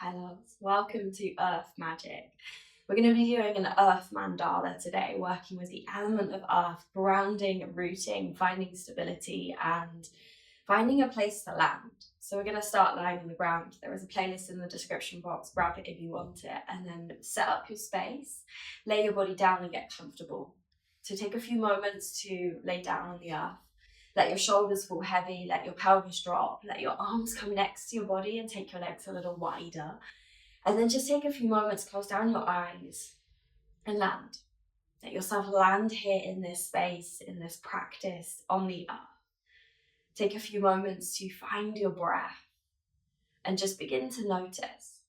Hi loves, welcome to Earth Magic. We're going to be doing an Earth Mandala today, working with the element of Earth, grounding, rooting, finding stability and finding a place to land. So we're going to start lying on the ground. There is a playlist in the description box, grab it if you want it, and then set up your space, lay your body down and get comfortable. So take a few moments to lay down on the earth. Let your shoulders fall heavy, let your pelvis drop, let your arms come next to your body and take your legs a little wider. And then just take a few moments, close down your eyes and land. Let yourself land here in this space, in this practice on the earth. Take a few moments to find your breath and just begin to notice.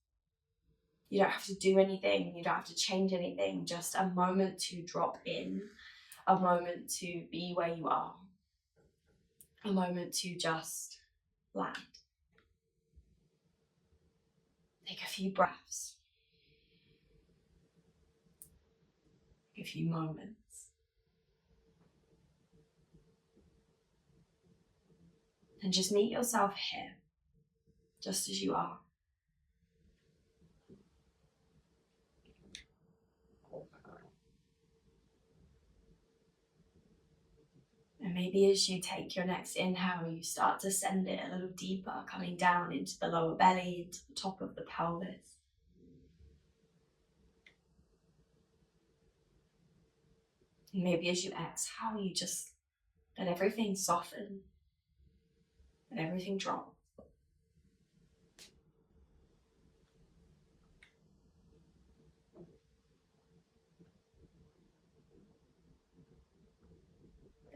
You don't have to do anything, you don't have to change anything, just a moment to drop in, a moment to be where you are. A moment to just land. Take a few breaths. Take a few moments. And just meet yourself here, just as you are. And maybe as you take your next inhale, you start to send it a little deeper, coming down into the lower belly, into the top of the pelvis. And maybe as you exhale, you just let everything soften, let everything drop.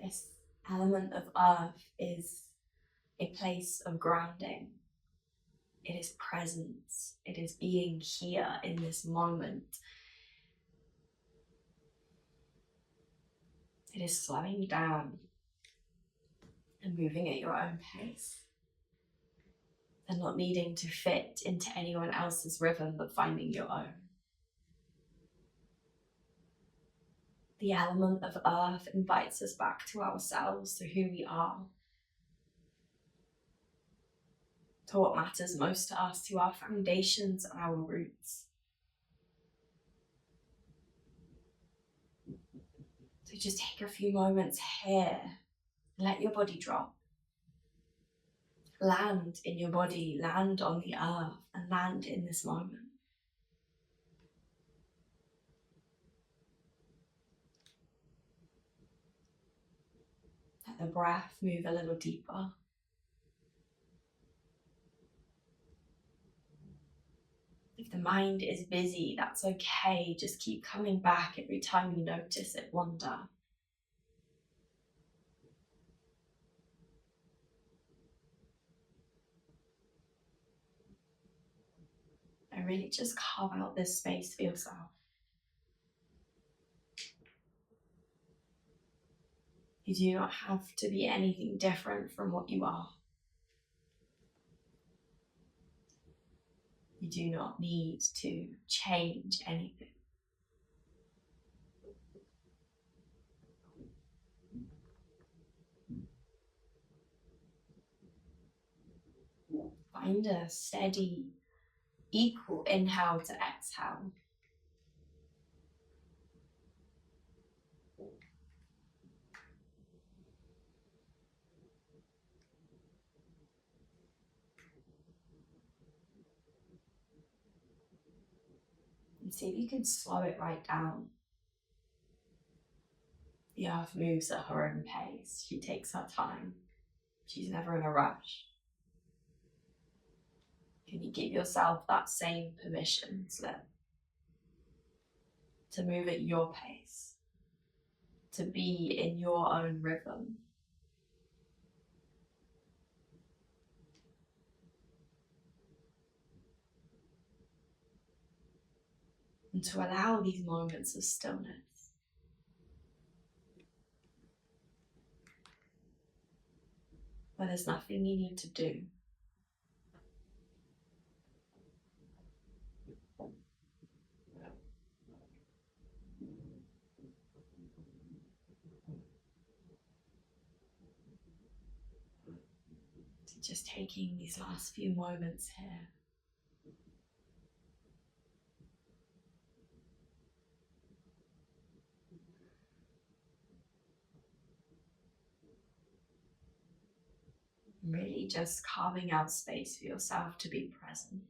This element of earth is a place of grounding. It is presence. It is being here in this moment. It is slowing down and moving at your own pace and not needing to fit into anyone else's rhythm but finding your own. The element of earth invites us back to ourselves, to who we are, to what matters most to us, to our foundations and our roots. So just take a few moments here, let your body drop. Land in your body, land on the earth, and land in this moment. Let the breath move a little deeper. If the mind is busy, that's okay. Just keep coming back every time you notice it wander. And really just carve out this space for yourself. You do not have to be anything different from what you are. You do not need to change anything. Find a steady, equal inhale to exhale. And see if you can slow it right down. The earth moves at her own pace. She takes her time. She's never in a rush. Can you give yourself that same permission slip to move at your pace, to be in your own rhythm? And to allow these moments of stillness. Where there's nothing you need to do. So just taking these last few moments here just carving out space for yourself to be present.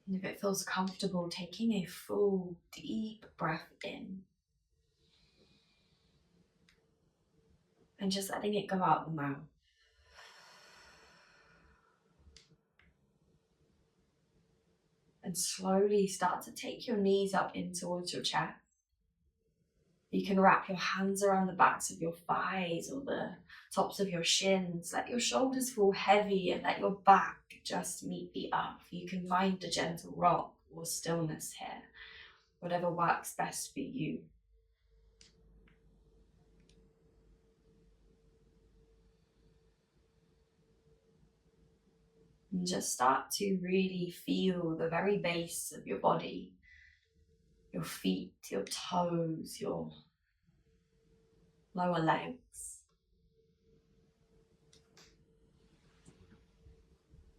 And if it feels comfortable, taking a full, deep breath in and just letting it go out the mouth. And slowly start to take your knees up in towards your chest. You can wrap your hands around the backs of your thighs or the tops of your shins. Let your shoulders fall heavy and let your back just meet the earth. You can find a gentle rock or stillness here, whatever works best for you. And just start to really feel the very base of your body, your feet, your toes, your lower legs.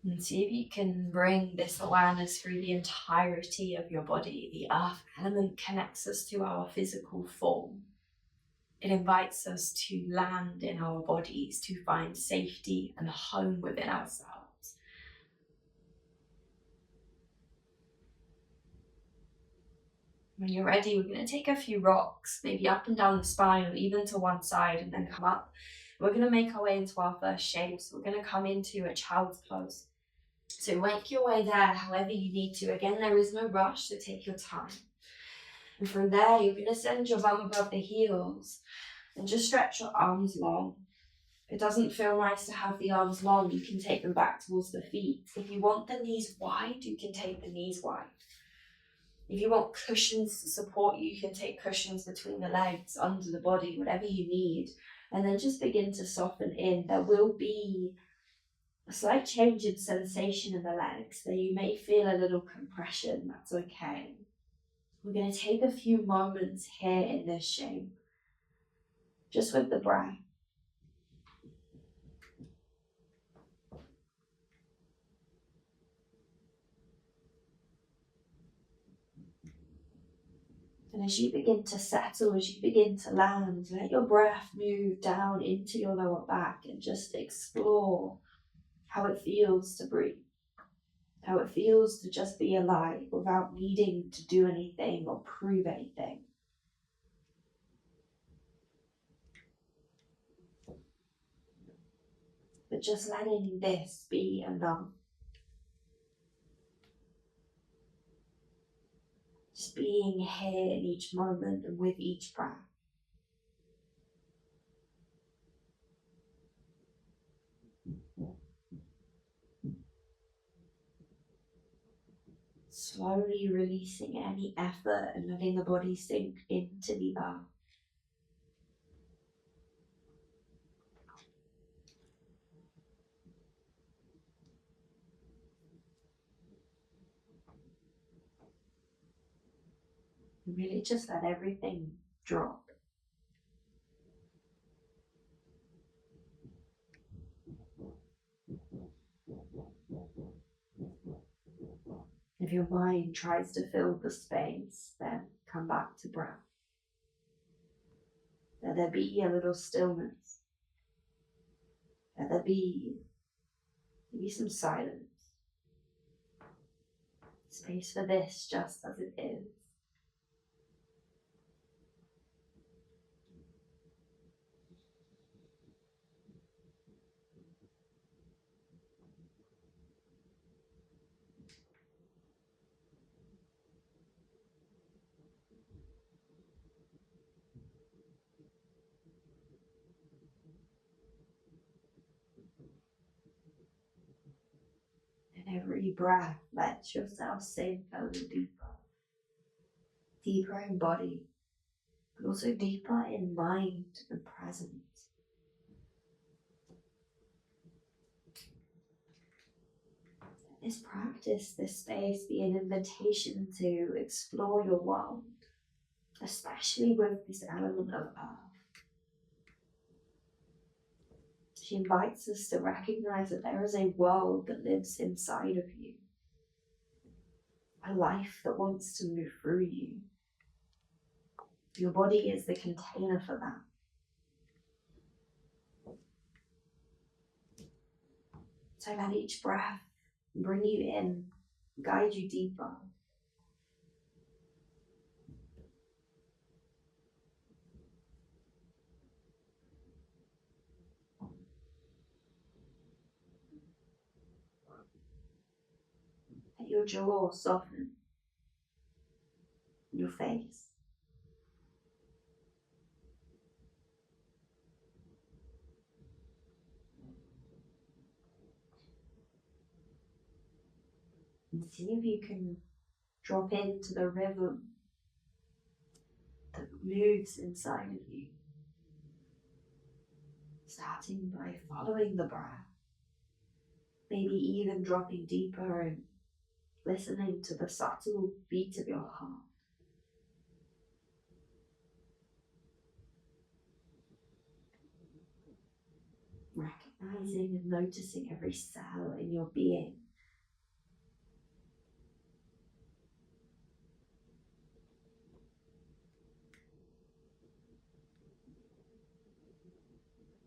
And see if you can bring this awareness through the entirety of your body. The earth element connects us to our physical form. It invites us to land in our bodies, to find safety and home within ourselves. When you're ready, we're going to take a few rocks, maybe up and down the spine or even to one side, and then come up. We're going to make our way into our first shape. So we're going to come into a child's pose. So make your way there however you need to. Again, there is no rush, so take your time. And from there, you're going to send your bum above the heels and just stretch your arms long. If it doesn't feel nice to have the arms long, you can take them back towards the feet. If you want the knees wide, you can take the knees wide. If you want cushions to support you, you can take cushions between the legs, under the body, whatever you need. And then just begin to soften in. There will be a slight change in sensation in the legs, so you may feel a little compression. That's okay. We're going to take a few moments here in this shape, just with the breath. And as you begin to settle, as you begin to land, let your breath move down into your lower back and just explore how it feels to breathe, how it feels to just be alive without needing to do anything or prove anything. But just letting this be enough. Just being here in each moment and with each breath. Slowly releasing any effort and letting the body sink into the earth. And really just let everything drop. If your mind tries to fill the space, then come back to breath. Let there be a little stillness. Let there be maybe some silence. Space for this just as it is. And every breath, let yourself sink a little deeper. Deeper in body, but also deeper in mind and presence. This practice, this space, be an invitation to explore your world, especially with this element of earth. She invites us to recognize that there is a world that lives inside of you, a life that wants to move through you. Your body is the container for that. So let each breath bring you in, guide you deeper. Let your jaw soften, your face. And see if you can drop into the rhythm that moves inside of you. Starting by following the breath, maybe even dropping deeper and listening to the subtle beat of your heart. Recognizing and noticing every cell in your being.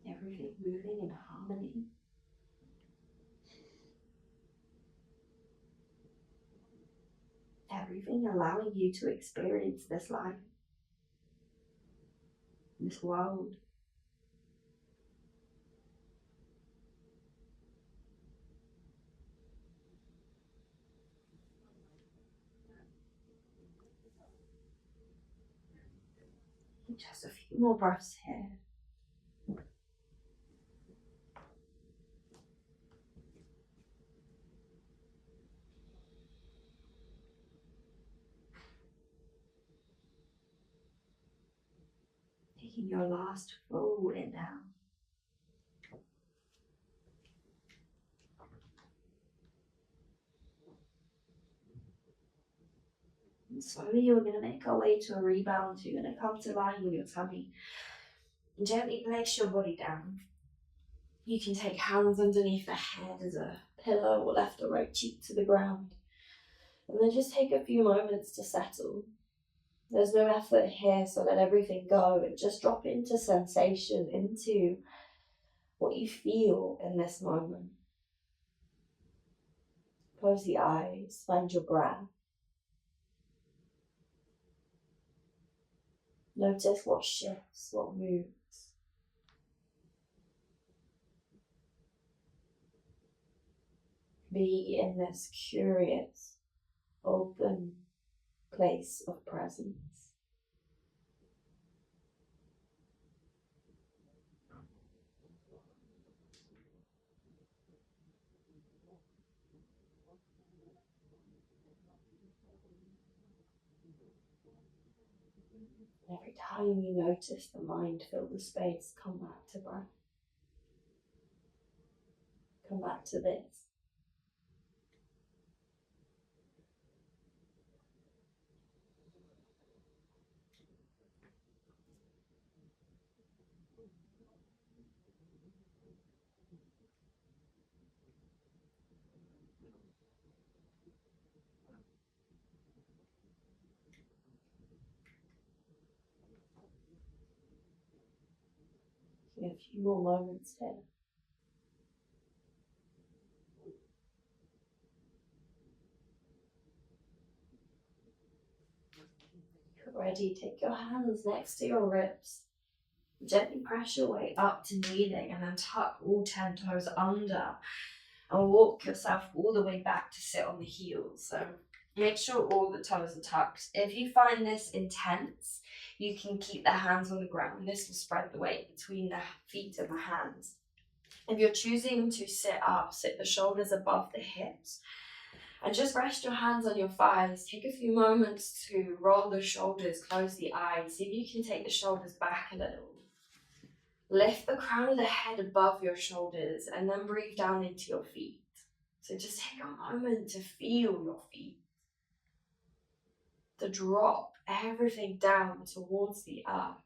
Everything moving in harmony. Everything allowing you to experience this life, this world. Just a few more breaths here. Taking your last full inhale. And slowly you're going to make our way to a rebound. You're going to come to line with your tummy. And gently place your body down. You can take hands underneath the head as a pillow or left or right cheek to the ground. And then just take a few moments to settle. There's no effort here, so let everything go and just drop into sensation, into what you feel in this moment. Close the eyes, find your breath. Notice what shifts, what moves. Be in this curious, open place of presence. And every time you notice the mind fill the space, come back to breath. Come back to this. A few more moments here. You're ready. Take your hands next to your ribs. Gently press your way up to kneeling and then tuck all 10 toes under and walk yourself all the way back to sit on the heels. So make sure all the toes are tucked. If you find this intense, you can keep the hands on the ground. This will spread the weight between the feet and the hands. If you're choosing to sit up, sit the shoulders above the hips. And just rest your hands on your thighs. Take a few moments to roll the shoulders, close the eyes. See if you can take the shoulders back a little. Lift the crown of the head above your shoulders and then breathe down into your feet. So just take a moment to feel your feet. To drop everything down towards the earth.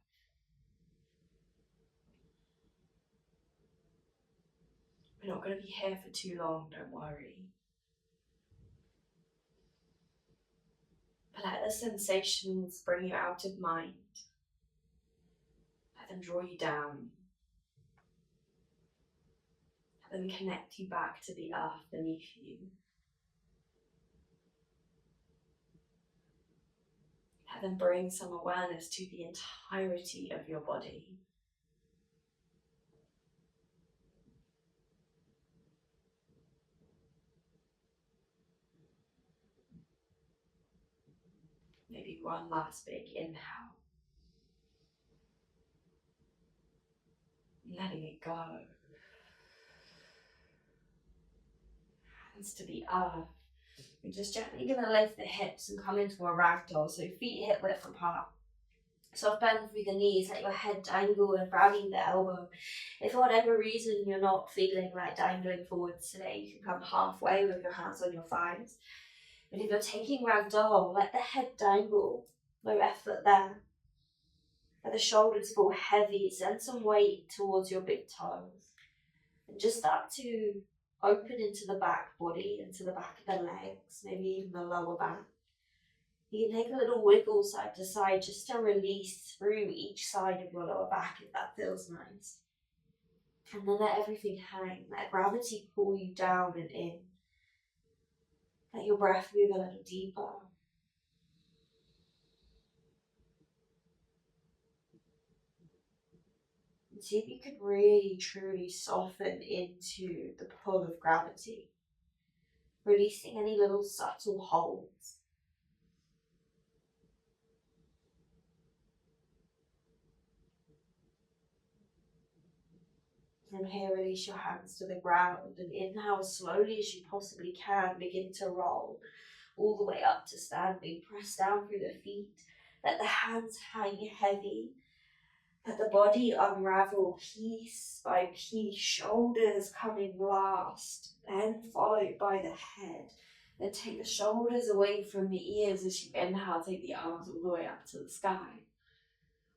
We're not going to be here for too long, don't worry. But let the sensations bring you out of mind. Let them draw you down. Let them connect you back to the earth beneath you. Let them bring some awareness to the entirety of your body. Maybe one last big inhale. Letting it go. Hands to the earth. We're just gently going to lift the hips and come into a ragdoll. So feet hip width apart. Soft bend through the knees, let your head dangle and rounding the elbow. If for whatever reason you're not feeling like dangling forwards today, you can come halfway with your hands on your thighs. But if you're taking ragdoll, let the head dangle. No effort there. Let the shoulders fall heavy. Send some weight towards your big toes. And just start to open into the back body, into the back of the legs, maybe even the lower back. You can take a little wiggle side to side just to release through each side of your lower back if that feels nice. And then let everything hang. Let gravity pull you down and in. Let your breath move a little deeper. And see if you can really truly soften into the pull of gravity. Releasing any little subtle holds. From here, release your hands to the ground and inhale as slowly as you possibly can. Begin to roll all the way up to standing. Press down through the feet. Let the hands hang heavy. Let the body unravel piece by piece. Shoulders coming last, then followed by the head. Then take the shoulders away from the ears as you inhale. Take the arms all the way up to the sky.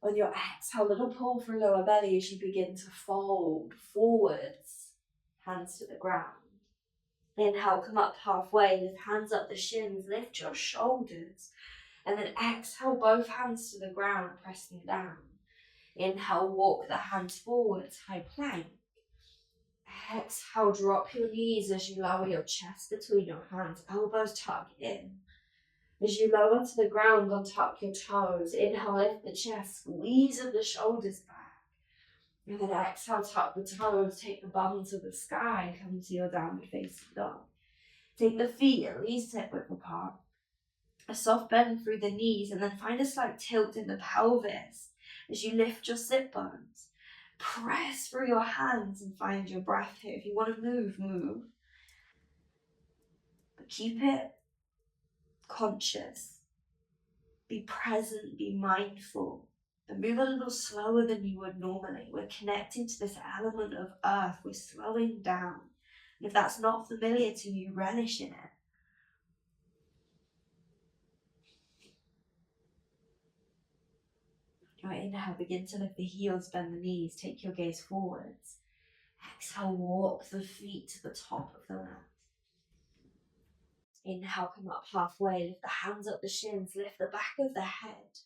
On your exhale, little pull through lower belly as you begin to fold forwards, hands to the ground. Inhale, come up halfway, lift hands up the shins, lift your shoulders. And then exhale, both hands to the ground, pressing down. Inhale, walk the hands forwards, high plank. Exhale, drop your knees as you lower your chest between your hands, elbows tuck in. As you lower to the ground, untuck your toes. Inhale, lift the chest, squeeze of the shoulders back. And then exhale, tuck the toes, take the bum to the sky, come to your downward facing dog. Take the feet at least hip width apart. A soft bend through the knees, and then find a slight tilt in the pelvis as you lift your sit bones. Press through your hands and find your breath here. If you want to move, move. But keep it conscious. Be present, be mindful, and move a little slower than you would normally. We're connecting to this element of earth. We're slowing down. And if that's not familiar to you, relish in it. Your inhale, begin to lift the heels, bend the knees, take your gaze forwards. Exhale, walk the feet to the top of the mat. Inhale, come up halfway, lift the hands up the shins, lift the back of the head.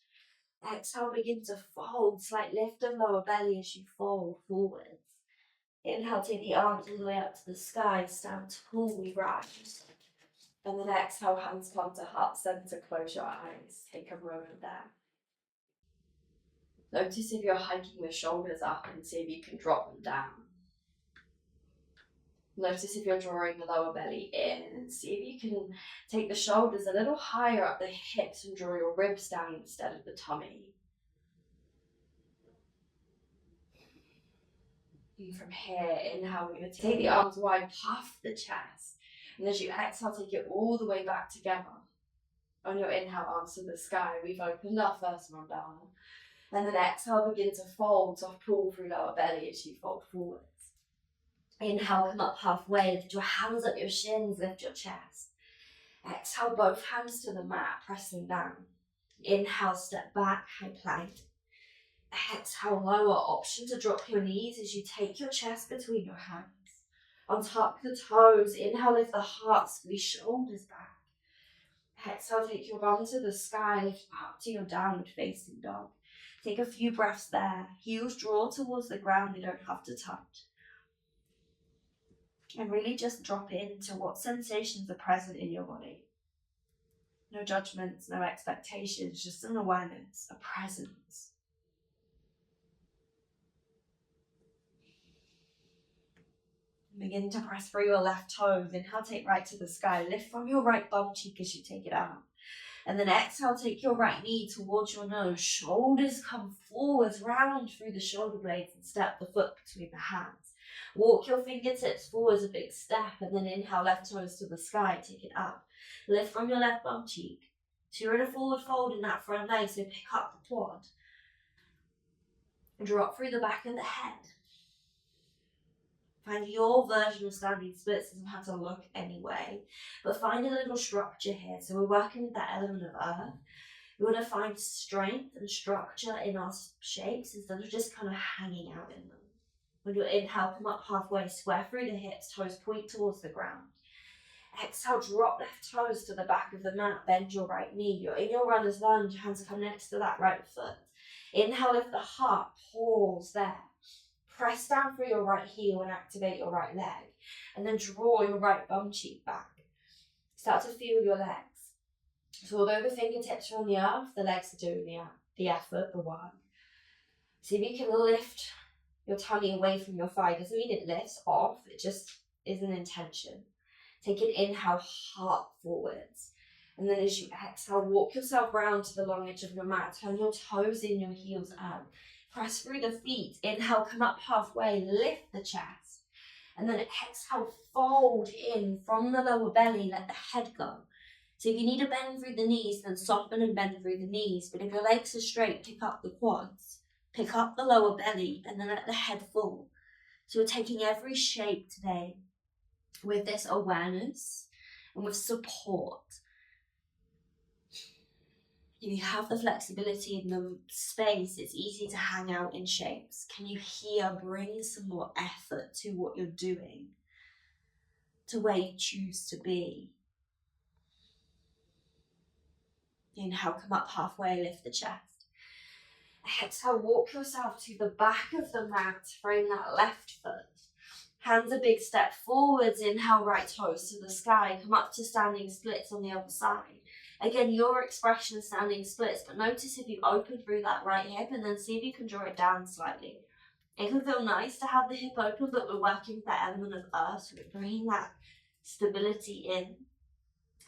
Exhale, begin to fold, slight lift of lower belly as you fold forwards. Inhale, take the arms all the way up to the sky, stand tall, we rise. And then exhale, hands come to heart center, close your eyes, take a moment there. Notice if you're hiking the shoulders up and see if you can drop them down. Notice if you're drawing the lower belly in and see if you can take the shoulders a little higher up the hips and draw your ribs down instead of the tummy. And from here, inhale, we're going to take the arms wide, puff the chest. And as you exhale, take it all the way back together. On your inhale, arms to the sky, we've opened our first mandala. And then exhale, begin to fold, soft pull through lower belly as you fold forwards. Inhale, come up halfway, lift your hands up your shins, lift your chest. Exhale, both hands to the mat, pressing down. Inhale, step back, high plank. Exhale, lower, option to drop your knees as you take your chest between your hands. Untuck the toes. Inhale, lift the heart, squeeze shoulders back. Exhale, take your bum to the sky, lift up to your downward facing dog. Take a few breaths there. Heels draw towards the ground, they don't have to touch. And really just drop into what sensations are present in your body. No judgments, no expectations, just an awareness, a presence. Begin to press through your left toes. Inhale, take right to the sky. Lift from your right bum cheek as you take it out. And then exhale, take your right knee towards your nose. Shoulders come forwards, round through the shoulder blades and step the foot between the hands. Walk your fingertips forwards a big step and then inhale, left toes to the sky, take it up. Lift from your left bum cheek. So you're in a forward fold in that front leg, so pick up the quad. Drop through the back of the head. Find your version of standing splits. Doesn't have to look anyway, but find a little structure here. So we're working with that element of earth. We want to find strength and structure in our shapes instead of just kind of hanging out in them. When you inhale, come up halfway, square through the hips, toes point towards the ground. Exhale, drop left toes to the back of the mat, bend your right knee. You're in your runner's lunge, hands come next to that right foot. Inhale, lift the heart, pause there. Press down through your right heel and activate your right leg. And then draw your right bum cheek back. Start to feel your legs. So although the fingertips are on the earth, the legs are doing the effort, the work. See if you can lift your tummy away from your thigh. Doesn't mean it lifts off, it just is an intention. Take an inhale, heart forwards. And then as you exhale, walk yourself round to the long edge of your mat. Turn your toes in, your heels out. Press through the feet. Inhale, come up halfway, lift the chest. And then exhale, fold in from the lower belly, let the head go. So if you need to bend through the knees, then soften and bend through the knees. But if your legs are straight, pick up the quads, pick up the lower belly, and then let the head fall. So we're taking every shape today with this awareness and with support. If you have the flexibility in the space, it's easy to hang out in shapes. Can you here bring some more effort to what you're doing, to where you choose to be? Inhale, come up halfway, lift the chest. Exhale, walk yourself to the back of the mat, frame that left foot. Hands a big step forwards, inhale, right toes to the sky, come up to standing splits on the other side. Again, your expression is standing splits, but notice if you open through that right hip and then see if you can draw it down slightly. It can feel nice to have the hip open, but we're working with that element of earth, so we're bringing that stability in.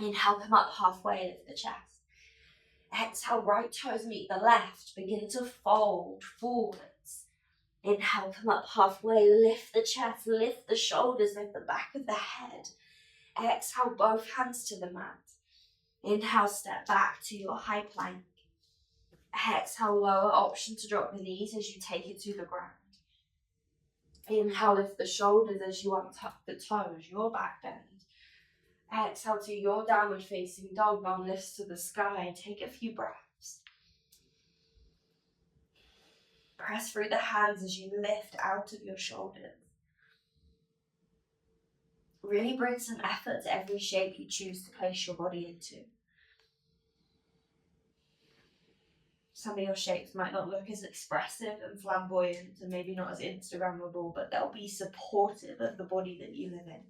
Inhale, come up halfway, lift the chest. Exhale, right toes meet the left, begin to fold forwards. Inhale, come up halfway, lift the chest, lift the shoulders, lift the back of the head. Exhale, both hands to the mat. Inhale, step back to your high plank. Exhale, lower option to drop the knees as you take it to the ground. Inhale, lift the shoulders as you untuck the toes, your back bend. Exhale to your downward facing dog, bum lifts to the sky. Take a few breaths. Press through the hands as you lift out of your shoulders. Really bring some effort to every shape you choose to place your body into. Some of your shapes might not look as expressive and flamboyant and maybe not as Instagrammable, but they'll be supportive of the body that you live in.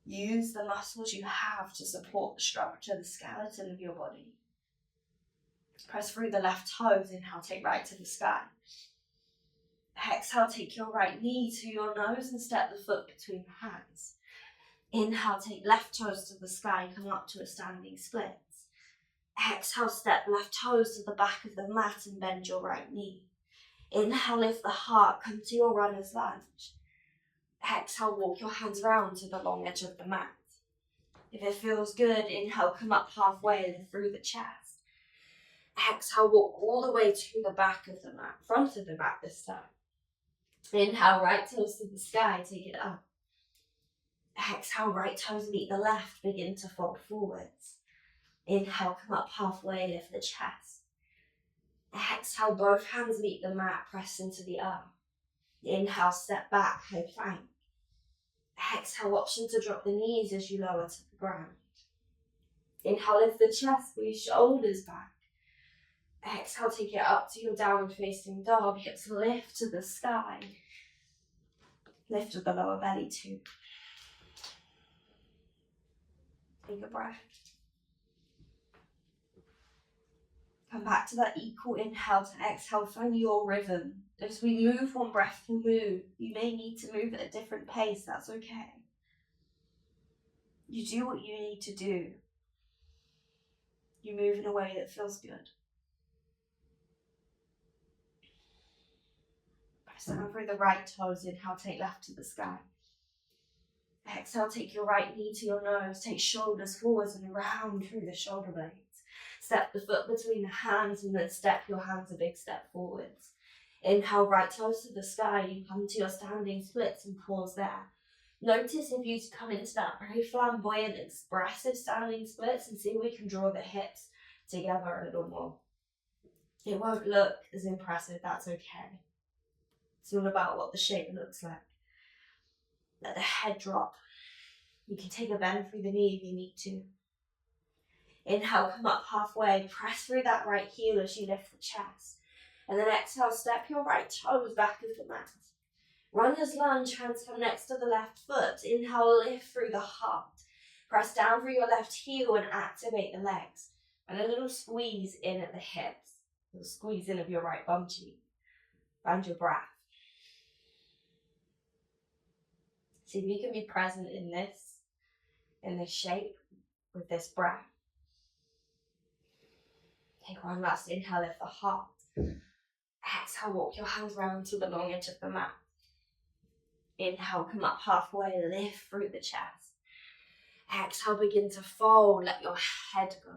Use the muscles you have to support the structure, the skeleton of your body. Press through the left toes, inhale, take right to the sky. Exhale, take your right knee to your nose and step the foot between the hands. Inhale, take left toes to the sky, come up to a standing split. Exhale, step left toes to the back of the mat and bend your right knee. Inhale, lift the heart, come to your runner's lunge. Exhale, walk your hands round to the long edge of the mat. If it feels good, inhale, come up halfway, lift through the chest. Exhale, walk all the way to the back of the mat, front of the mat this time. Inhale, right toes to the sky, take it up. Exhale, right toes meet the left, begin to fold forwards. Inhale, come up halfway, lift the chest. Exhale, both hands meet the mat, press into the earth. Inhale, step back, high plank. Exhale, option to drop the knees as you lower to the ground. Inhale, lift the chest, squeeze shoulders back. Exhale, take it up to your downward facing dog. Hips lift to the sky. Lift with the lower belly too. Take a breath. Come back to that equal inhale to exhale. Find your rhythm. As we move, one breath can move. You may need to move at a different pace. That's okay. You do what you need to do. You move in a way that feels good. Press down through the right toes. Inhale, take left to the sky. Exhale, take your right knee to your nose. Take shoulders forwards and around through the shoulder blades. Step the foot between the hands and then step your hands a big step forwards. Inhale, right toes to the sky. You come to your standing splits and pause there. Notice if you come into that very flamboyant, expressive standing splits and see if we can draw the hips together a little more. It won't look as impressive, that's okay. It's all about what the shape looks like. Let the head drop. You can take a bend through the knee if you need to. Inhale, come up halfway. Press through that right heel as you lift the chest. And then exhale, step your right toes back of the mat. Runner's lunge, hands come next to the left foot. Inhale, lift through the heart. Press down through your left heel and activate the legs. And a little squeeze in at the hips. A little squeeze in of your right bum cheek. Find your breath. See if you can be present in this shape with this breath. Take one last inhale, lift the heart. Exhale, walk your hands round to the long edge of the mat. Inhale, come up halfway, lift through the chest. Exhale, begin to fold, let your head go.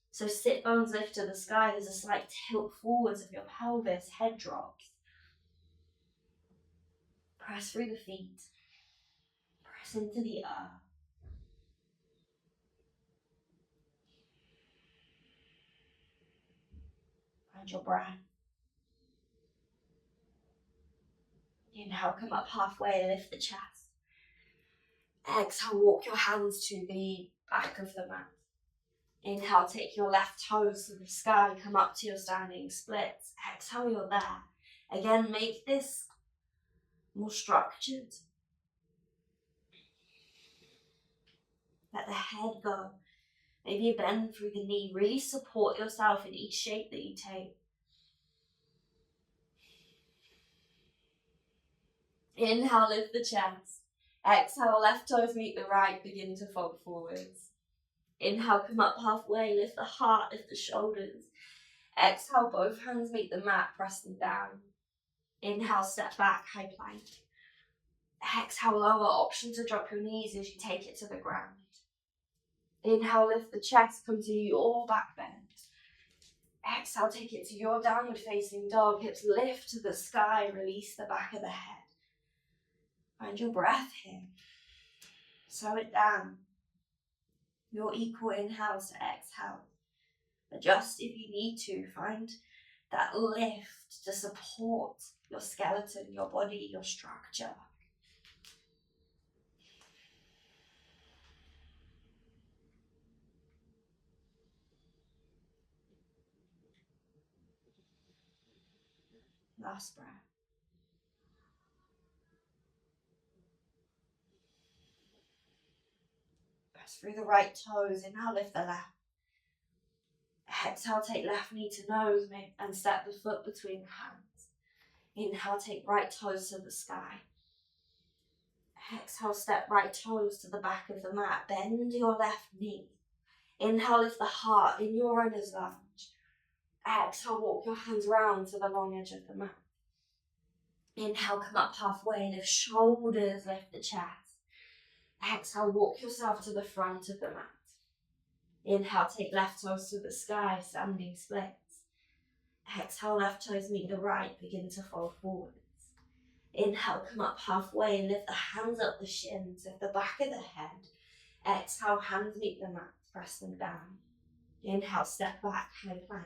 So sit bones lift to the sky, there's a slight tilt forwards of your pelvis, head drops. Press through the feet. Press into the earth. Find your breath. Inhale, come up halfway, lift the chest. Exhale, walk your hands to the back of the mat. Inhale, take your left toes to the sky, come up to your standing splits. Exhale, you're there. Again, make this more structured. Let the head go. Maybe a bend through the knee. Really support yourself in each shape that you take. Inhale, lift the chest. Exhale, left toes meet the right, begin to fold forwards. Inhale, come up halfway, lift the heart, lift the shoulders. Exhale, both hands meet the mat, press them down. Inhale, step back, high plank. Exhale, lower, option to drop your knees as you take it to the ground. Inhale, lift the chest, come to your back bend. Exhale, take it to your downward facing dog, hips lift to the sky, release the back of the head. Find your breath here. Slow it down. Your equal inhales to exhale. Adjust if you need to. Find that lift to support your skeleton, your body, your structure. Last breath. Press through the right toes. Inhale, lift the left. Exhale, take left knee to nose and step the foot between the hands. Inhale, take right toes to the sky. Exhale, step right toes to the back of the mat. Bend your left knee. Inhale, lift the heart in your runner's lunge. Exhale, walk your hands round to the long edge of the mat. Inhale, come up halfway, lift shoulders, lift the chest. Exhale, walk yourself to the front of the mat. Inhale, take left toes to the sky, standing splits. Exhale, left toes meet the right, begin to fold forwards. Inhale, come up halfway, lift the hands up the shins, lift the back of the head. Exhale, hands meet the mat, press them down. Inhale, step back, high plank.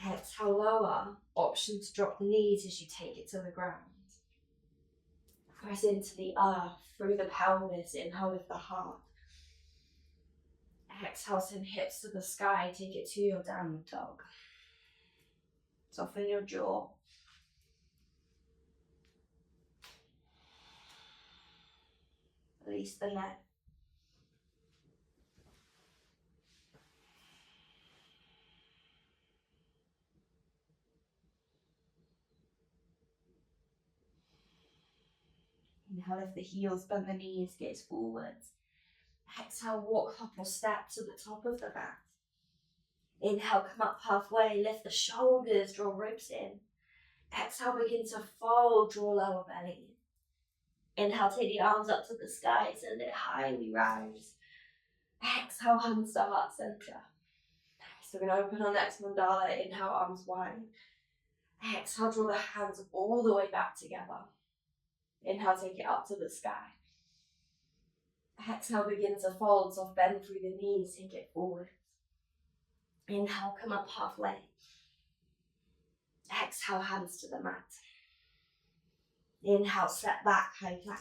Exhale, lower, option to drop the knees as you take it to the ground. Press into the earth through the pelvis. Inhale, lift the heart. Exhale, send hips to the sky. Take it to your downward dog. Soften your jaw. Release the neck. Inhale, lift the heels, bend the knees, gaze forwards. Exhale, walk hop or step to the top of the mat. Inhale, come up halfway, lift the shoulders, draw ribs in. Exhale, begin to fold, draw lower belly. Inhale, take the arms up to the sky, send it high, we rise. Exhale, hands to heart center. So we're going to open our next mandala. Inhale, arms wide. Exhale, draw the hands all the way back together. Inhale, take it up to the sky. Exhale, begin to fold, soft bend through the knees, take it forward. Inhale, come up halfway. Exhale, hands to the mat. Inhale, step back, high plank.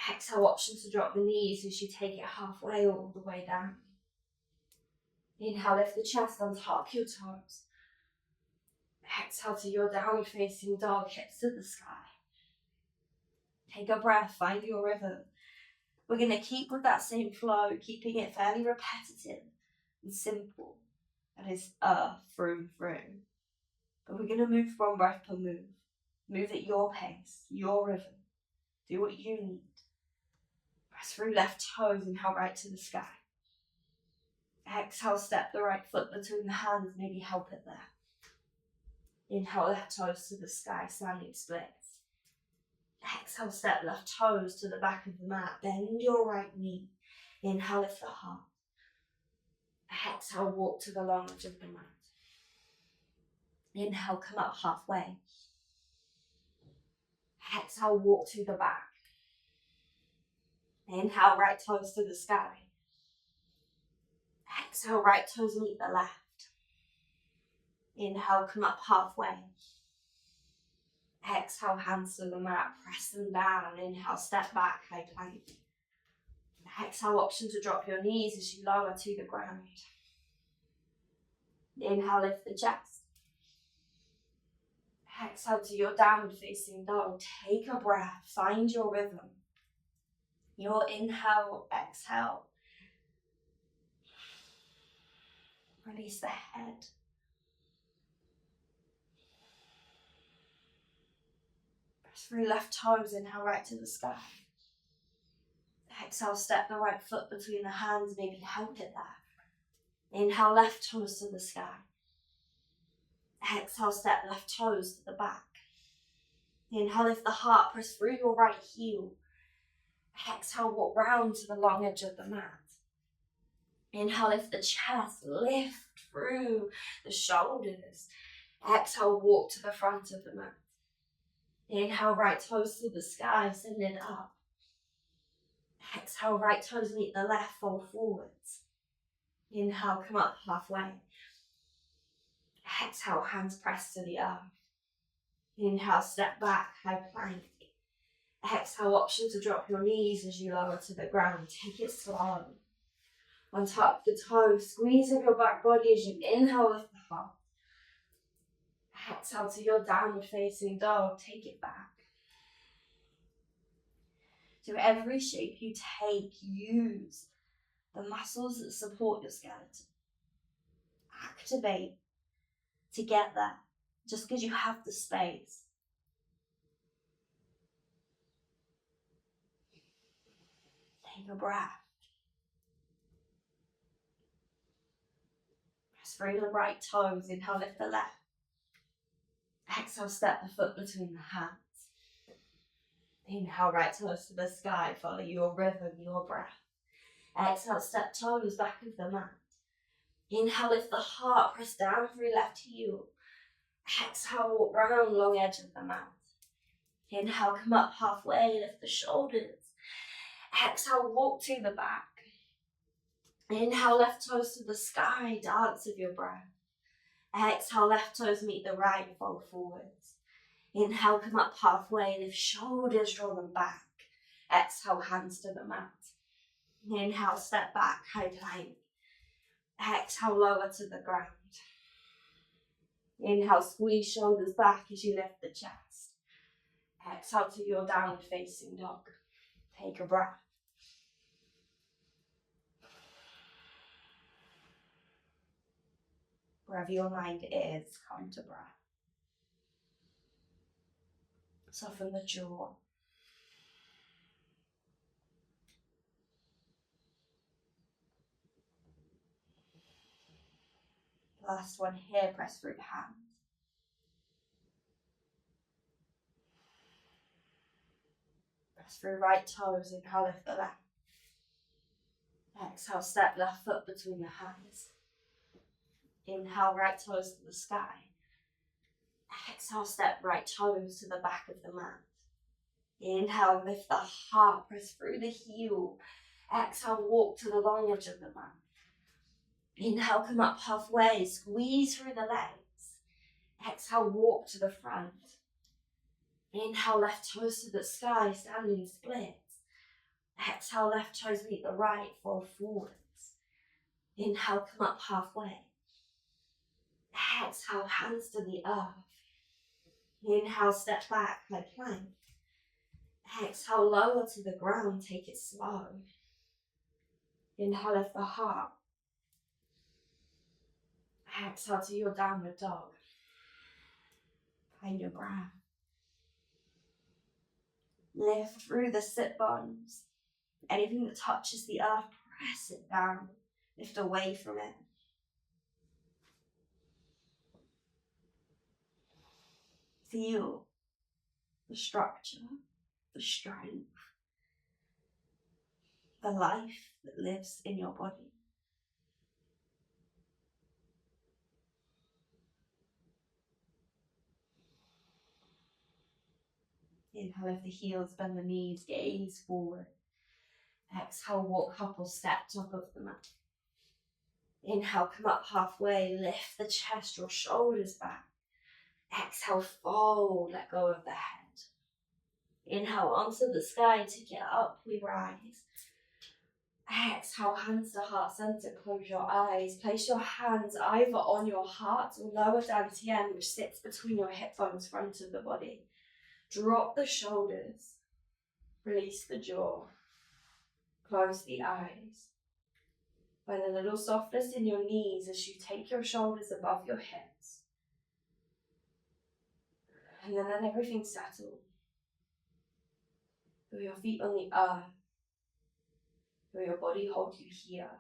Exhale, option to drop the knees as you take it halfway all the way down. Inhale, lift the chest, untop your toes. Exhale to your downward facing dog, hips to the sky. Take a breath, find your rhythm. We're going to keep with that same flow, keeping it fairly repetitive and simple. That is through. But we're going to move one breath per move. Move at your pace, your rhythm. Do what you need. Press through left toes, inhale right to the sky. Exhale, step the right foot between the hands, maybe help it there. Inhale, left toes to the sky, standing splits. Exhale, step left toes to the back of the mat. Bend your right knee. Inhale, lift the heart. Exhale, walk to the long edge of the mat. Inhale, come up halfway. Exhale, walk to the back. Inhale, right toes to the sky. Exhale, right toes meet the left. Inhale, come up halfway. Exhale, hands to the mat, press them down. Inhale, step back, high plank. Exhale, option to drop your knees as you lower to the ground. Inhale, lift the chest. Exhale to your downward facing dog. Take a breath, find your rhythm. Your inhale, exhale. Release the head. Press through left toes, inhale right to the sky. Exhale, step the right foot between the hands, maybe help it there. Inhale, left toes to the sky. Exhale, step left toes to the back. Inhale, lift the heart, press through your right heel. Exhale, walk round to the long edge of the mat. Inhale, lift the chest, lift through the shoulders. Exhale, walk to the front of the mat. Inhale, right toes to the sky, send it up. Exhale, right toes meet the left, fold forwards. Inhale, come up halfway. Exhale, hands press to the earth. Inhale, step back, high plank. Exhale, option to drop your knees as you lower to the ground. Take it slow. Untap the toes, squeeze of your back body as you inhale, lift the heart. Exhale to your downward facing dog, take it back. So every shape you take, use the muscles that support your skeleton. Activate to get there, just because you have the space. Take a breath. Press through the right toes, inhale, lift the left. Exhale, step the foot between the hands. Inhale, right toes to the sky, follow your rhythm, your breath. Exhale, step toes back of the mat. Inhale, lift the heart, press down through left heel. Exhale, walk round long edge of the mat. Inhale, come up halfway, lift the shoulders. Exhale, walk to the back. Inhale, left toes to the sky, dance with your breath. Exhale, left toes meet the right, fold forwards. Inhale, come up halfway, lift shoulders, draw them back. Exhale, hands to the mat. Inhale, step back, high plank. Exhale, lower to the ground. Inhale, squeeze shoulders back as you lift the chest. Exhale to your downward facing dog. Take a breath. Wherever your mind is, come to breath. Soften the jaw. Last one here, press through the hands. Press through right toes, inhale, lift the left. Exhale, step left foot between the hands. Inhale, right toes to the sky. Exhale, step right toes to the back of the mat. Inhale, lift the heart, press through the heel. Exhale, walk to the long edge of the mat. Inhale, come up halfway, squeeze through the legs. Exhale, walk to the front. Inhale, left toes to the sky, standing split. Exhale, left toes meet the right, fall forwards. Inhale, come up halfway. Exhale, hands to the earth. Inhale, step back, high plank. Exhale, lower to the ground, take it slow. Inhale, lift the heart. Exhale to your downward dog. Find your breath. Lift through the sit bones. Anything that touches the earth, press it down. Lift away from it. Feel the structure, the strength, the life that lives in your body. Inhale, lift the heels, bend the knees, gaze forward. Exhale, walk couple steps up of the mat. Inhale, come up halfway, lift the chest, draw shoulders back. Exhale, fold, let go of the head. Inhale, onto the sky, take it up, we rise. Exhale, hands to heart center, close your eyes. Place your hands either on your heart or lower dantian, which sits between your hip bones, front of the body. Drop the shoulders, release the jaw, close the eyes. Find a little softness in your knees as you take your shoulders above your hips. And then let everything settle. Feel your feet on the earth. Feel your body hold you here.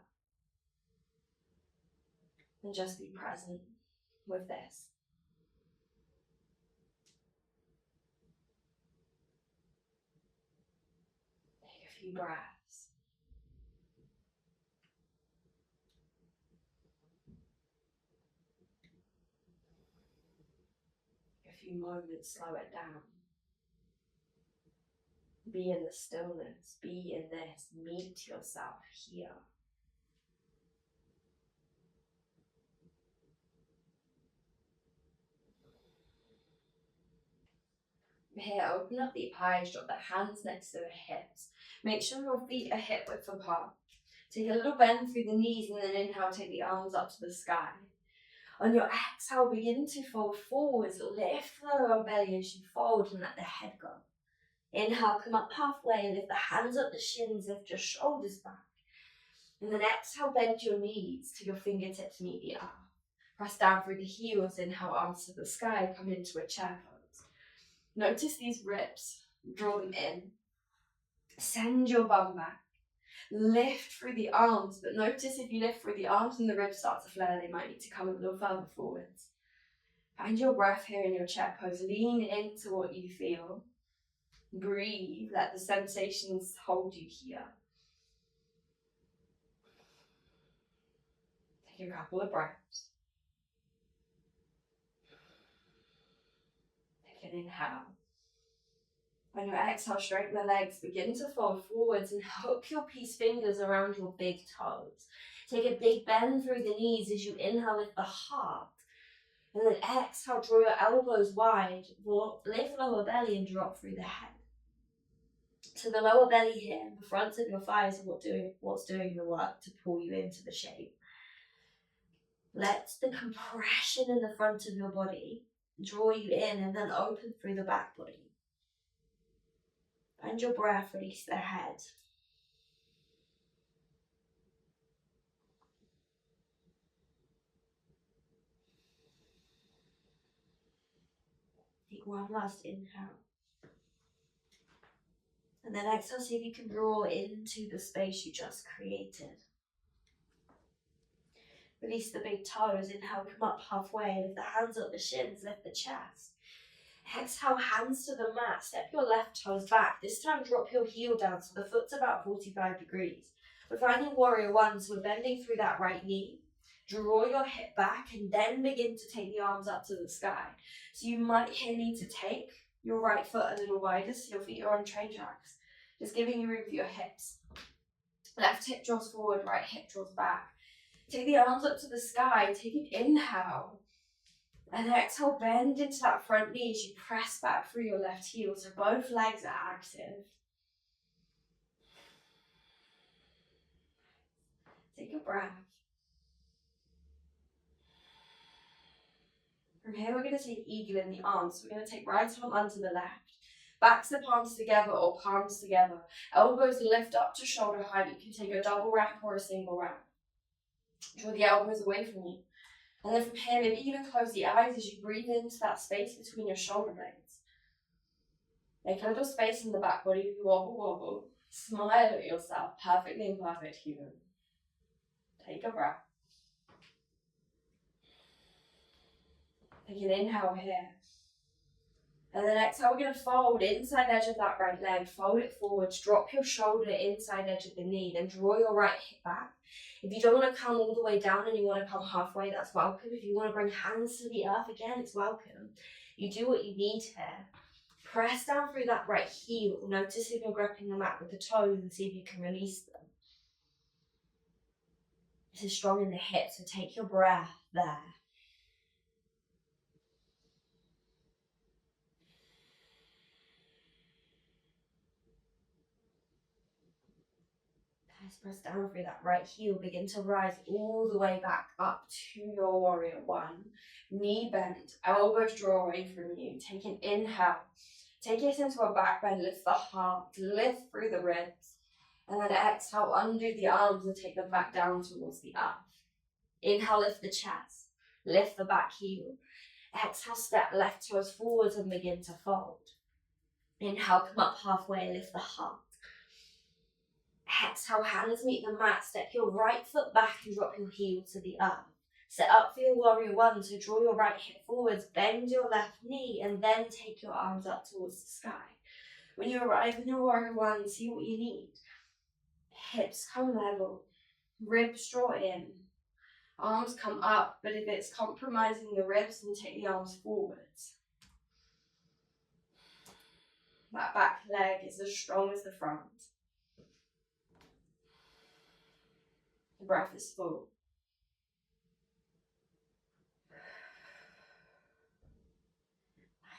And just be present with this. Take a few breaths. Take a few moments, slow it down. Be in the stillness, be in this, meet yourself here. Here, open up the eyes, drop the hands next to the hips. Make sure your feet are hip width apart. Take a little bend through the knees and then inhale, take the arms up to the sky. On your exhale, begin to fold forwards. Lift the lower belly as you fold and let the head go. Inhale, come up halfway, lift the hands up the shins, lift your shoulders back. And then exhale, bend your knees till your fingertips meet the earth. Press down through the heels, inhale, arms to the sky, come into a chair pose. Notice these ribs, draw them in. Send your bum back. Lift through the arms, but notice if you lift through the arms and the ribs start to flare, they might need to come a little further forwards. Find your breath here in your chair pose. Lean into what you feel. Breathe, let the sensations hold you here. Take a couple of breaths. Take an inhale. On your exhale, straighten the legs, begin to fold forwards and hook your peace fingers around your big toes. Take a big bend through the knees as you inhale, lift the heart. And then exhale, draw your elbows wide, lift lower belly and drop through the head. So the lower belly here and the front of your thighs are what's doing the work to pull you into the shape. Let the compression in the front of your body draw you in and then open through the back body. Find your breath, release the head. Take one last inhale. And then exhale, see if you can draw into the space you just created. Release the big toes. Inhale, come up halfway. Lift the hands up the shins, lift the chest. Exhale, hands to the mat. Step your left toes back. This time, drop your heel down so the foot's about 45 degrees. We're finding warrior one, so we're bending through that right knee. Draw your hip back and then begin to take the arms up to the sky. So you might here need to take your right foot a little wider so your feet are on train tracks. Just giving you room for your hips. Left hip draws forward, right hip draws back. Take the arms up to the sky. Take an inhale. And exhale, bend into that front knee as you press back through your left heel so both legs are active. Take a breath. From here, we're going to take eagle in the arms. So we're going to take right arm under the left. Backs the palms together or palms together. Elbows lift up to shoulder height. You can take a double wrap or a single wrap. Draw the elbows away from you. And then from here, maybe even close the eyes as you breathe into that space between your shoulder blades. Make a little space in the back body if you wobble, wobble. Smile at yourself, perfectly imperfect human. Take a breath. Take an inhale here. And then exhale, we're going to fold inside edge of that right leg. Fold it forwards. Drop your shoulder inside edge of the knee. Then draw your right hip back. If you don't want to come all the way down and you want to come halfway, that's welcome. If you want to bring hands to the earth again, it's welcome. You do what you need here. Press down through that right heel. Notice if you're gripping the mat with the toes and see if you can release them. This is strong in the hips, so take your breath there. Press down through that right heel. Begin to rise all the way back up to your warrior one. Knee bend, elbows draw away from you. Take an inhale. Take it into a back bend. Lift the heart, lift through the ribs. And then exhale, undo the arms and take them back down towards the earth. Inhale, lift the chest. Lift the back heel. Exhale, step left toes forwards and begin to fold. Inhale, come up halfway, lift the heart. Exhale, hands meet the mat. Step your right foot back and drop your heel to the earth. Set up for your warrior one, so draw your right hip forwards, bend your left knee, and then take your arms up towards the sky. When you arrive in your warrior one, see what you need. Hips come level, ribs draw in, arms come up, but if it's compromising the ribs, then take the arms forwards. That back leg is as strong as the front. The breath is full.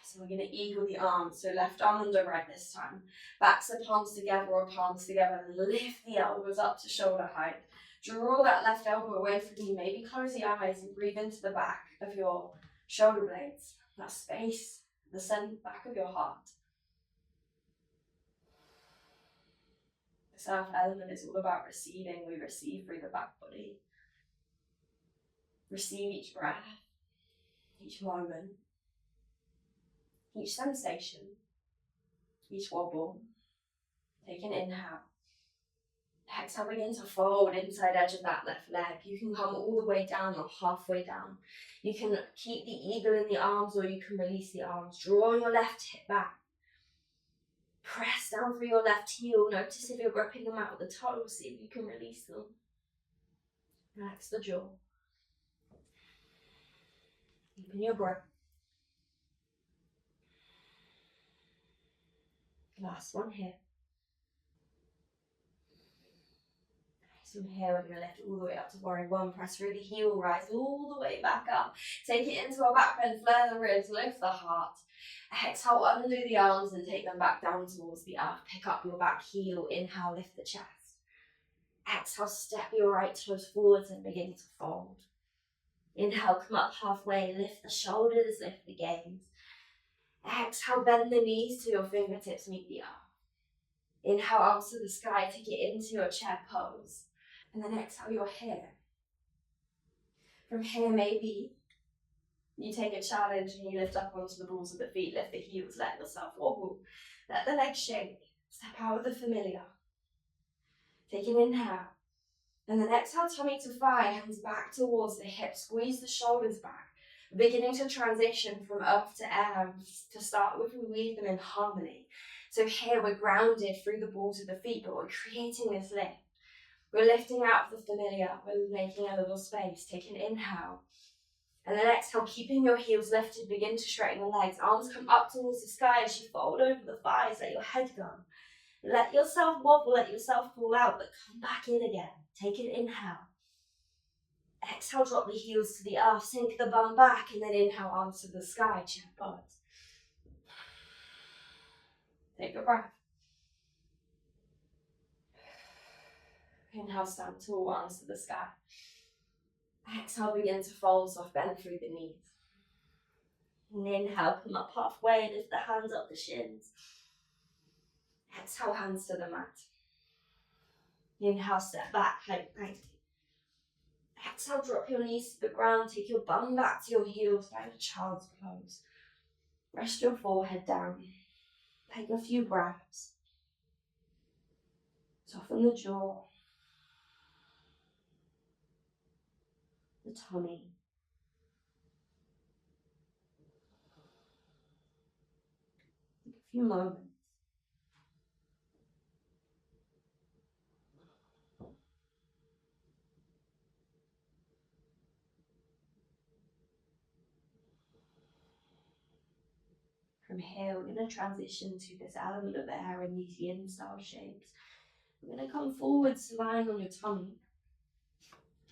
So we're going to eagle the arms, so left arm under right this time. Backs the palms together or palms together, and lift the elbows up to shoulder height. Draw that left elbow away from you, maybe close the eyes and breathe into the back of your shoulder blades. That space, the back of your heart. The self element is all about receiving. We receive through the back body. Receive each breath, each moment, each sensation, each wobble. Take an inhale. Exhale, begin to fold inside edge of that left leg. You can come all the way down or halfway down. You can keep the eagle in the arms or you can release the arms. Draw your left hip back. Press down through your left heel. Notice if you're gripping them out with the toes, see if you can release them. Relax the jaw. Deepen your breath. Last one here. From here, we're going to lift all the way up to warrior one. Press through the heel, rise all the way back up. Take it into a back bend, flare the ribs, lift the heart. Exhale, undo the arms and take them back down towards the earth. Pick up your back heel, inhale, lift the chest. Exhale, step your right toes forwards and begin to fold. Inhale, come up halfway, lift the shoulders, lift the gaze. Exhale, bend the knees to your fingertips, meet the earth. Inhale, arms to the sky, take it into your chair pose. And then exhale, you're here. From here, maybe you take a challenge and you lift up onto the balls of the feet, lift the heels, let yourself wobble. Let the legs shake. Step out of the familiar. Take an inhale. And then exhale, tummy to thigh, hands back towards the hips. Squeeze the shoulders back. Beginning to transition from earth to air. To start with, we weave them in harmony. So here we're grounded through the balls of the feet, but we're creating this lift. We're lifting out of the familiar. We're making a little space. Take an inhale. And then exhale, keeping your heels lifted, begin to straighten the legs. Arms come up towards the sky as you fold over the thighs, let your head go. Let yourself wobble, let yourself fall out, but come back in again. Take an inhale. Exhale, drop the heels to the earth, sink the bum back, and then inhale, arms to the sky, chair pose. Take a breath. Inhale, stand tall, arms to the sky. Exhale, begin to fold, soft bend through the knees. And inhale, come up halfway, lift the hands up the shins. Exhale, hands to the mat. Inhale, step back, high plank. Exhale, drop your knees to the ground, take your bum back to your heels, find a child's pose. Rest your forehead down. Take a few breaths. Soften the jaw, the tummy. Take a few moments. From here, we're going to transition to this element of air in these yin style shapes. We're going to come forwards, lying on your tummy.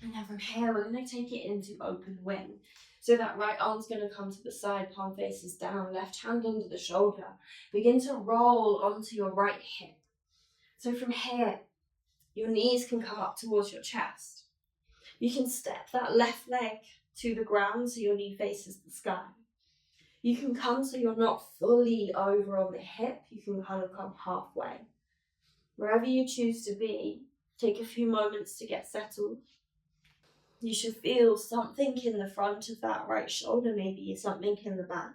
And then from here, we're going to take it into open wing. So that right arm's going to come to the side, palm faces down, left hand under the shoulder. Begin to roll onto your right hip. So from here, your knees can come up towards your chest. You can step that left leg to the ground so your knee faces the sky. You can come so you're not fully over on the hip. You can kind of come halfway. Wherever you choose to be, take a few moments to get settled. You should feel something in the front of that right shoulder, maybe something in the back.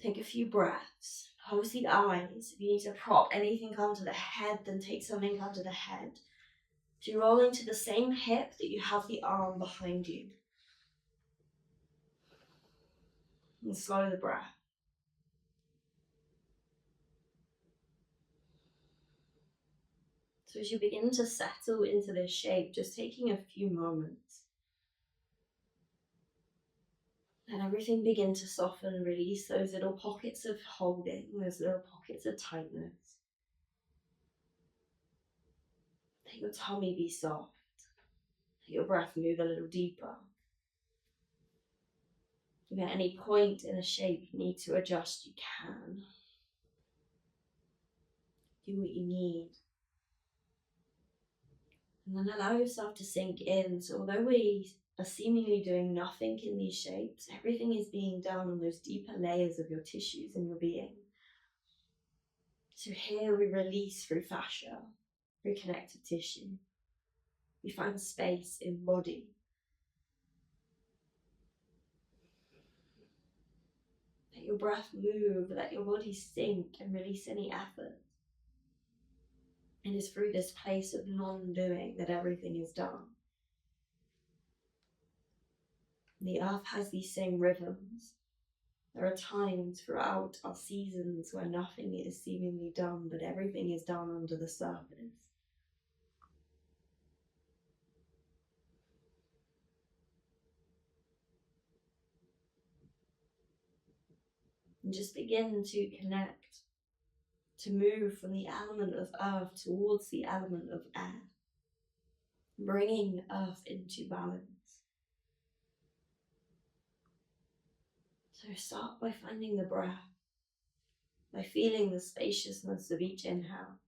Take a few breaths. Close the eyes. If you need to prop anything under the head, then take something under the head. So you're rolling to the same hip that you have the arm behind you. And slow the breath. So as you begin to settle into this shape, just taking a few moments. Let everything begin to soften and release those little pockets of holding, those little pockets of tightness. Let your tummy be soft. Let your breath move a little deeper. If at any point in a shape you need to adjust, you can. Do what you need. And then allow yourself to sink in. So although we are seemingly doing nothing in these shapes, everything is being done on those deeper layers of your tissues and your being. So here we release through fascia, through connective tissue. We find space in body. Let your breath move, let your body sink and release any effort. And it's through this place of non-doing that everything is done. The earth has these same rhythms. There are times throughout our seasons where nothing is seemingly done, but everything is done under the surface. And just begin to connect, to move from the element of earth towards the element of air. bringing earth into balance. So start by finding the breath, by feeling the spaciousness of each inhale.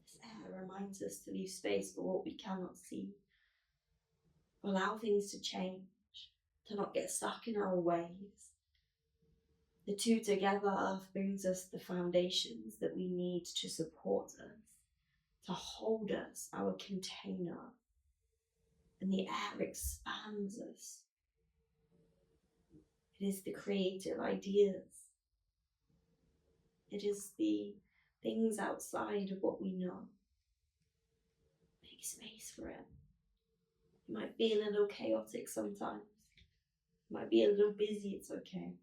This air reminds us to leave space for what we cannot see. Allow things to change, to not get stuck in our ways. The two together, earth brings us the foundations that we need to support us, to hold us, our container. And the air expands us. It is the creative ideas. It is the things outside of what we know. Make space for it. It might be a little chaotic sometimes. It might be a little busy, it's okay.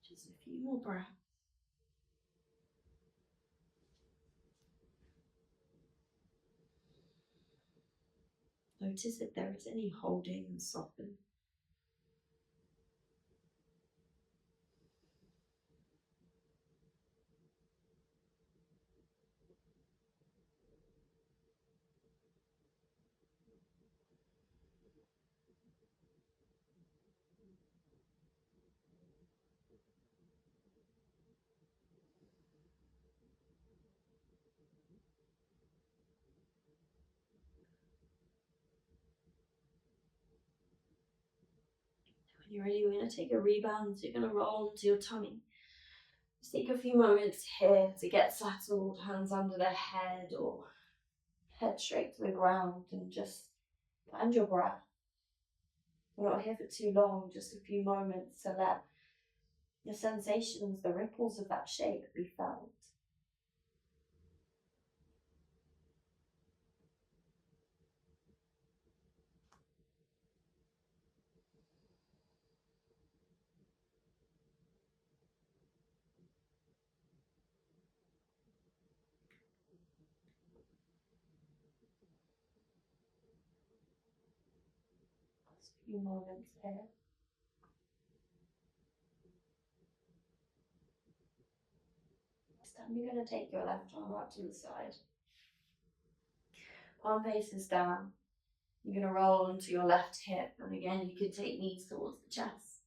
Just a few more breaths. Notice if there is any holding and soften. When you're ready, we're going to take a rebound. So you're going to roll onto your tummy. Just take a few moments here to get settled, hands under the head or head straight to the ground, and just find your breath. We're not here for too long, just a few moments to let the sensations, the ripples of that shape be felt. Just a few moments here. This time you're going to take your left arm out to the side. Palm faces down. You're going to roll onto your left hip, and again you can take knees towards the chest.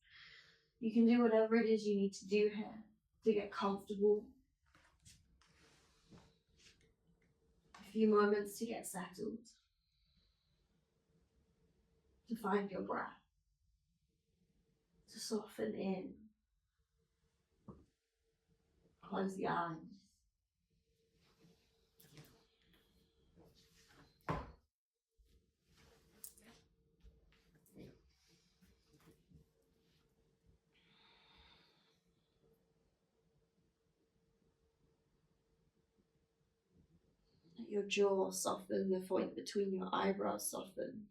You can do whatever it is you need to do here to get comfortable. A few moments to get settled, to find your breath, to soften in. Close the eyes. Let your jaw soften, the point between your eyebrows soften.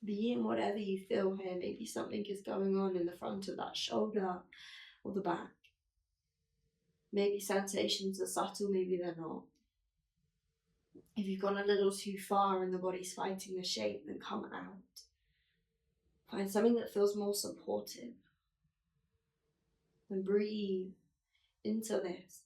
Be in whatever you feel here. Maybe something is going on in the front of that shoulder or the back. Maybe sensations are subtle, maybe they're not. If you've gone a little too far and the body's fighting the shape, then come out. Find something that feels more supportive. And breathe into this.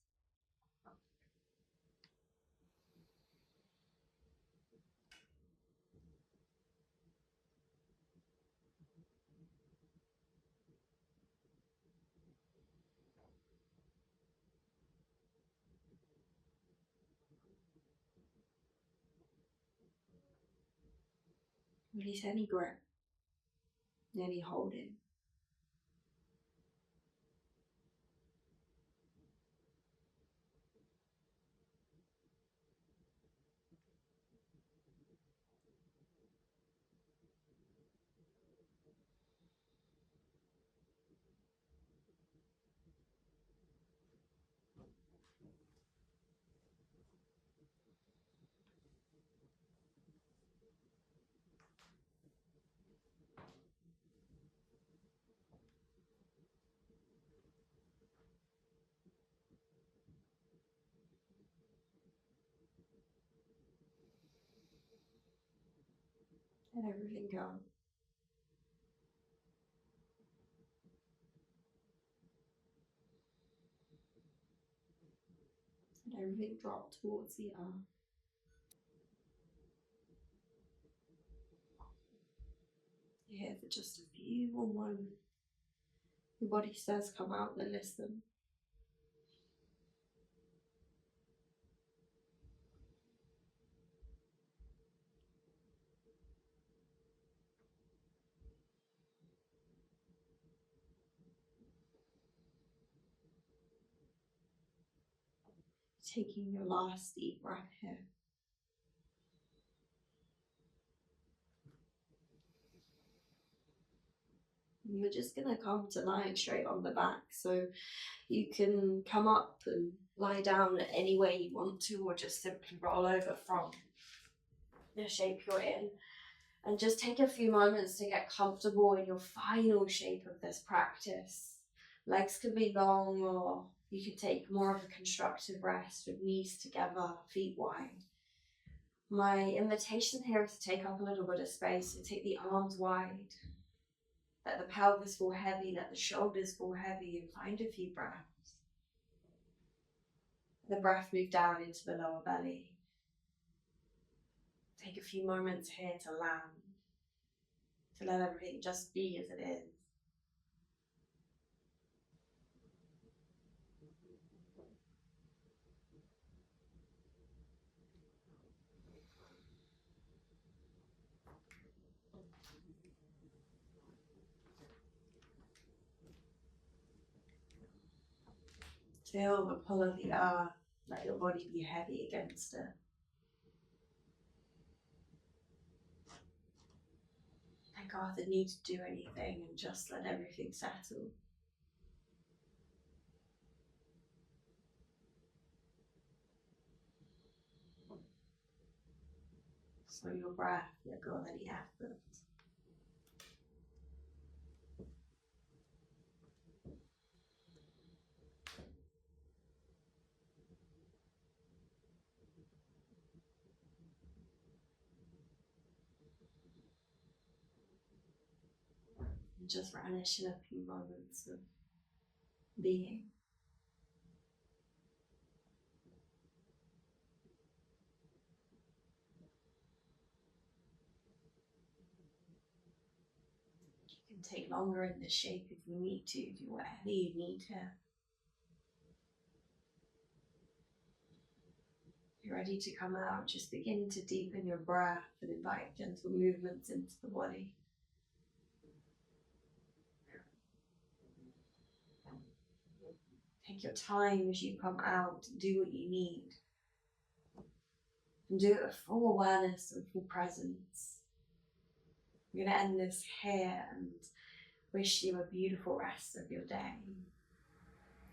Release any grip, any holding. Let everything go. Let everything drop towards the earth. You're here for just a few more moments. Your body says come out, then listen. Taking your last deep breath here. And we're just going to come to lying straight on the back. So you can come up and lie down any way you want to, or just simply roll over from the shape you're in. And just take a few moments to get comfortable in your final shape of this practice. Legs can be long, or you can take more of a constructive rest with knees together, feet wide. My invitation here is to take up a little bit of space, so take the arms wide. Let the pelvis fall heavy, let the shoulders fall heavy, and find a few breaths. The breath move down into the lower belly. Take a few moments here to land, to let everything just be as it is. Feel the pull of the earth, let your body be heavy against it. Take off the need to do anything and just let everything settle. Slow your breath, let go of any effort. And just relish in a few moments of being. You can take longer in this shape if you need to, do whatever you need here. If you're ready to come out, just begin to deepen your breath and invite gentle movements into the body. Take your time as you come out, do what you need. And do it with full awareness and full presence. I'm going to end this here and wish you a beautiful rest of your day.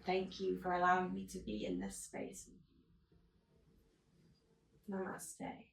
Thank you for allowing me to be in this space. Namaste.